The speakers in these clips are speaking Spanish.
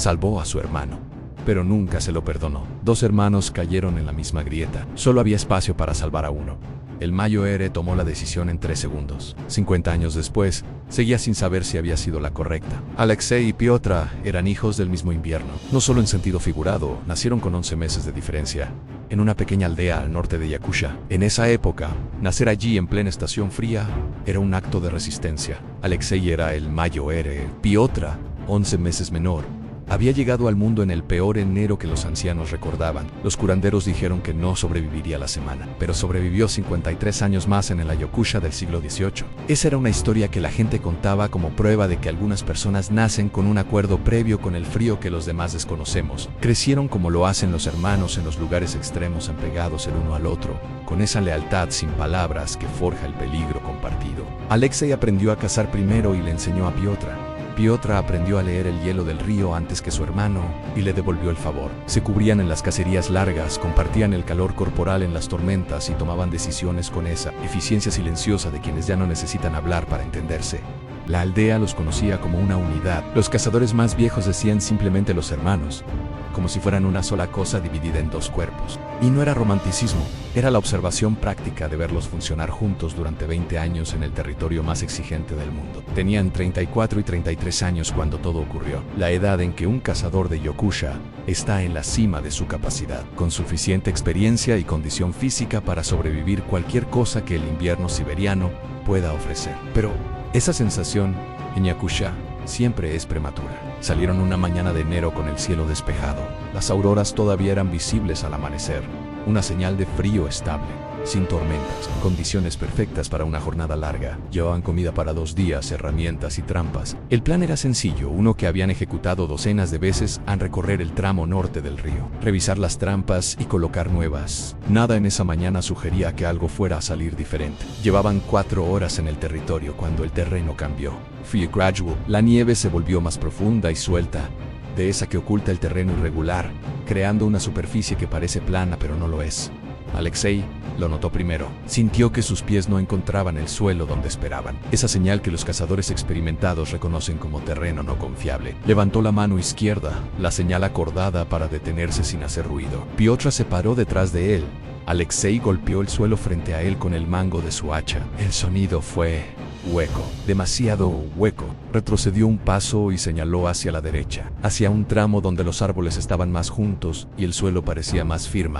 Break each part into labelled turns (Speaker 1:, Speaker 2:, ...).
Speaker 1: Salvó a su hermano, pero nunca se lo perdonó. Dos hermanos cayeron en la misma grieta. Solo había espacio para salvar a uno. El Mayo Ere tomó la decisión en 3 segundos. 50 años después, seguía sin saber si había sido la correcta. Alexei y Piotra eran hijos del mismo invierno. No solo en sentido figurado, nacieron con 11 meses de diferencia, en una pequeña aldea al norte de Yakusha. En esa época, nacer allí en plena estación fría era un acto de resistencia. Alexei era el Mayo Ere. Piotra, 11 meses menor, había llegado al mundo en el peor enero que los ancianos recordaban. Los curanderos dijeron que no sobreviviría la semana, pero sobrevivió 53 años más en el Yakusha del siglo XVIII. Esa era una historia que la gente contaba como prueba de que algunas personas nacen con un acuerdo previo con el frío que los demás desconocemos. Crecieron como lo hacen los hermanos en los lugares extremos apegados el uno al otro, con esa lealtad sin palabras que forja el peligro compartido. Alexei aprendió a cazar primero y le enseñó a Piotra. Piotra aprendió a leer el hielo del río antes que su hermano y le devolvió el favor. Se cubrían en las cacerías largas, compartían el calor corporal en las tormentas y tomaban decisiones con esa eficiencia silenciosa de quienes ya no necesitan hablar para entenderse. La aldea los conocía como una unidad. Los cazadores más viejos decían simplemente los hermanos, como si fueran una sola cosa dividida en 2 cuerpos. Y no era romanticismo, era la observación práctica de verlos funcionar juntos durante 20 años en el territorio más exigente del mundo. Tenían 34 y 33 años cuando todo ocurrió, la edad en que un cazador de Yakusha está en la cima de su capacidad, con suficiente experiencia y condición física para sobrevivir cualquier cosa que el invierno siberiano pueda ofrecer. Pero esa sensación en Yakusha siempre es prematura. Salieron una mañana de enero con el cielo despejado. Las auroras todavía eran visibles al amanecer, una señal de frío estable, sin tormentas, condiciones perfectas para una jornada larga. Llevaban comida para 2 días, herramientas y trampas. El plan era sencillo, uno que habían ejecutado docenas de veces al recorrer el tramo norte del río. Revisar las trampas y colocar nuevas. Nada en esa mañana sugería que algo fuera a salir diferente. Llevaban 4 horas en el territorio cuando el terreno cambió. Fue gradual. La nieve se volvió más profunda y suelta, de esa que oculta el terreno irregular, creando una superficie que parece plana pero no lo es. Alexei lo notó primero. Sintió que sus pies no encontraban el suelo donde esperaban. Esa señal que los cazadores experimentados reconocen como terreno no confiable. Levantó la mano izquierda, la señal acordada para detenerse sin hacer ruido. Piotra se paró detrás de él. Alexei golpeó el suelo frente a él con el mango de su hacha. El sonido fue hueco, demasiado hueco. Retrocedió un paso y señaló hacia la derecha, hacia un tramo donde los árboles estaban más juntos y el suelo parecía más firme.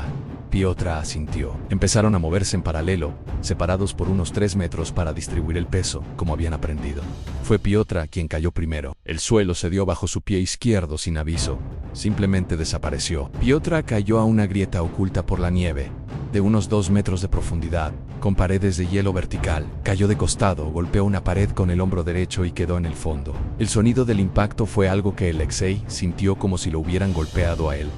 Speaker 1: Piotra asintió. Empezaron a moverse en paralelo, separados por unos 3 metros para distribuir el peso, como habían aprendido. Fue Piotra quien cayó primero. El suelo cedió bajo su pie izquierdo sin aviso. Simplemente desapareció. Piotra cayó a una grieta oculta por la nieve, de unos 2 metros de profundidad, con paredes de hielo vertical. Cayó de costado, golpeó una pared con el hombro derecho y quedó en el fondo. El sonido del impacto fue algo que Alexei sintió como si lo hubieran golpeado a él.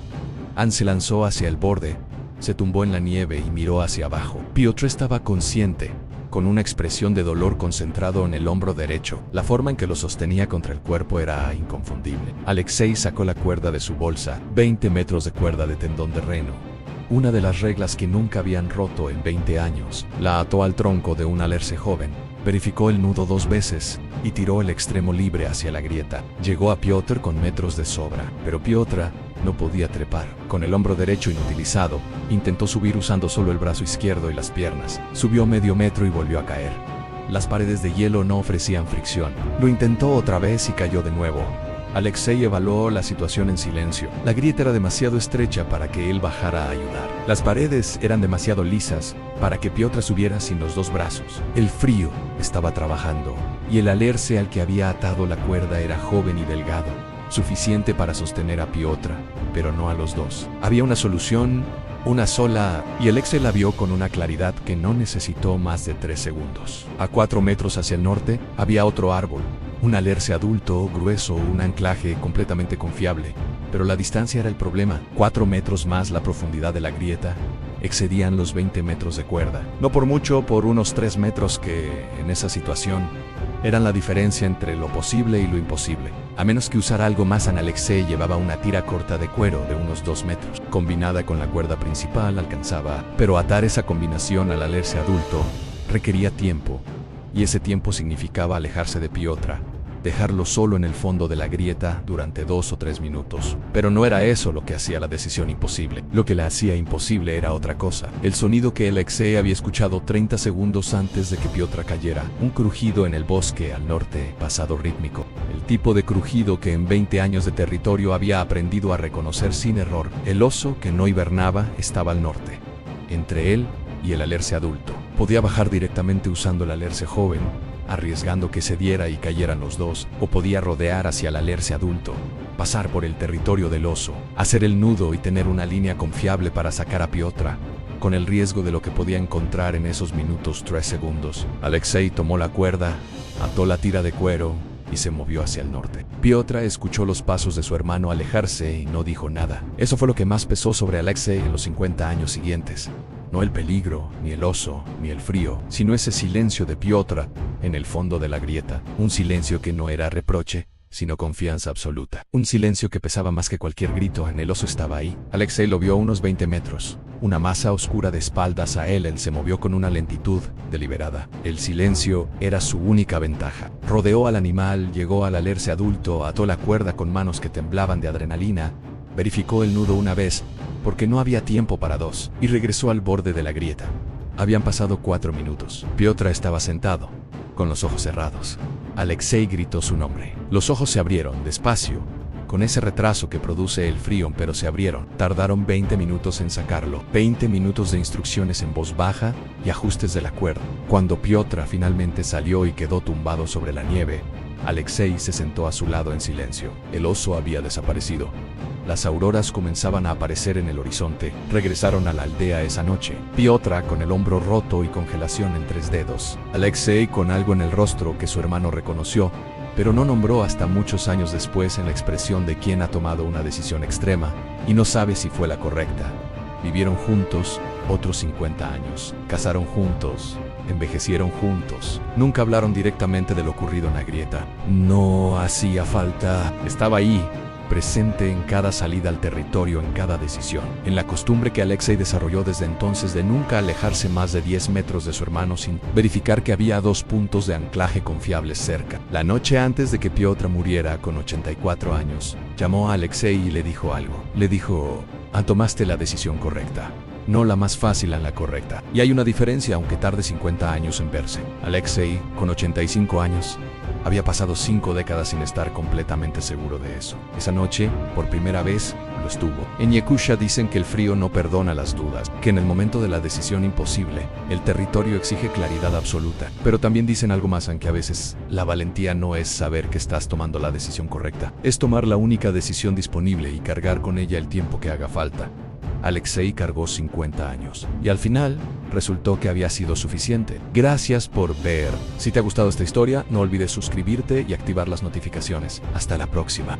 Speaker 1: Ann se lanzó hacia el borde, se tumbó en la nieve y miró hacia abajo. Piotra estaba consciente, con una expresión de dolor concentrado en el hombro derecho. La forma en que lo sostenía contra el cuerpo era inconfundible. Alexei sacó la cuerda de su bolsa, 20 metros de cuerda de tendón de reno. Una de las reglas que nunca habían roto en 20 años. La ató al tronco de un alerce joven. Verificó el nudo 2 veces y tiró el extremo libre hacia la grieta. Llegó a Piotr con metros de sobra, pero Piotra no podía trepar. Con el hombro derecho inutilizado, intentó subir usando solo el brazo izquierdo y las piernas. Subió medio metro y volvió a caer. Las paredes de hielo no ofrecían fricción. Lo intentó otra vez y cayó de nuevo. Alexei evaluó la situación en silencio. La grieta era demasiado estrecha para que él bajara a ayudar. Las paredes eran demasiado lisas para que Piotra subiera sin los 2 brazos. El frío estaba trabajando, y el alerce al que había atado la cuerda era joven y delgado, suficiente para sostener a Piotra, pero no a los 2. Había una solución, una sola, y Alexei la vio con una claridad que no necesitó más de 3 segundos. A 4 metros hacia el norte había otro árbol. Un alerce adulto, grueso, un anclaje completamente confiable. Pero la distancia era el problema. 4 metros más la profundidad de la grieta excedían los 20 metros de cuerda. No por mucho, por unos 3 metros que, en esa situación, eran la diferencia entre lo posible y lo imposible. A menos que usara algo más, Alexei llevaba una tira corta de cuero de unos 2 metros. Combinada con la cuerda principal alcanzaba, pero atar esa combinación al alerce adulto requería tiempo, y ese tiempo significaba alejarse de Piotra, dejarlo solo en el fondo de la grieta durante 2 o 3 minutos. Pero no era eso lo que hacía la decisión imposible. Lo que la hacía imposible era otra cosa. El sonido que Alexei había escuchado 30 segundos antes de que Piotr cayera. Un crujido en el bosque al norte, pasado rítmico. El tipo de crujido que en 20 años de territorio había aprendido a reconocer sin error. El oso que no hibernaba estaba al norte, entre él y el alerce adulto. Podía bajar directamente usando el alerce joven, arriesgando que se diera y cayeran los dos, o podía rodear hacia el alerce adulto, pasar por el territorio del oso, hacer el nudo y tener una línea confiable para sacar a Piotr, con el riesgo de lo que podía encontrar en esos minutos 3 segundos. Alexei tomó la cuerda, ató la tira de cuero y se movió hacia el norte. Piotr escuchó los pasos de su hermano alejarse y no dijo nada. Eso fue lo que más pesó sobre Alexei en los 50 años siguientes. No el peligro, ni el oso, ni el frío, sino ese silencio de Piotr en el fondo de la grieta. Un silencio que no era reproche, sino confianza absoluta. Un silencio que pesaba más que cualquier grito. El oso estaba ahí. Alexei lo vio a unos 20 metros. Una masa oscura de espaldas a él se movió con una lentitud deliberada. El silencio era su única ventaja. Rodeó al animal, llegó al alerce adulto, ató la cuerda con manos que temblaban de adrenalina, verificó el nudo una vez, porque no había tiempo para dos, y regresó al borde de la grieta. Habían pasado 4 minutos. Piotr estaba sentado, con los ojos cerrados. Alexei gritó su nombre. Los ojos se abrieron, despacio, con ese retraso que produce el frío, pero se abrieron. Tardaron 20 minutos en sacarlo. 20 minutos de instrucciones en voz baja y ajustes de la cuerda. Cuando Piotr finalmente salió y quedó tumbado sobre la nieve, Alexei se sentó a su lado en silencio. El oso había desaparecido. Las auroras comenzaban a aparecer en el horizonte. Regresaron a la aldea esa noche. Piotr con el hombro roto y congelación en 3 dedos. Alexei con algo en el rostro que su hermano reconoció, pero no nombró hasta muchos años después en la expresión de quien ha tomado una decisión extrema y no sabe si fue la correcta. Vivieron juntos otros 50 años. Casaron juntos. Envejecieron juntos. Nunca hablaron directamente de lo ocurrido en la grieta. No hacía falta. Estaba ahí, presente en cada salida al territorio, en cada decisión. En la costumbre que Alexei desarrolló desde entonces de nunca alejarse más de 10 metros de su hermano sin verificar que había 2 puntos de anclaje confiables cerca. La noche antes de que Piotr muriera con 84 años, llamó a Alexei y le dijo algo. Le dijo: tomaste la decisión correcta. No la más fácil, en la correcta. Y hay una diferencia, aunque tarde 50 años en verse. Alexei, con 85 años, había pasado 5 décadas sin estar completamente seguro de eso. Esa noche, por primera vez, lo estuvo. En Yakutia dicen que el frío no perdona las dudas, que en el momento de la decisión imposible, el territorio exige claridad absoluta. Pero también dicen algo más, aunque a veces la valentía no es saber que estás tomando la decisión correcta. Es tomar la única decisión disponible y cargar con ella el tiempo que haga falta. Alexei cargó 50 años y al final resultó que había sido suficiente. Gracias por ver. Si te ha gustado esta historia, no olvides suscribirte y activar las notificaciones. Hasta la próxima.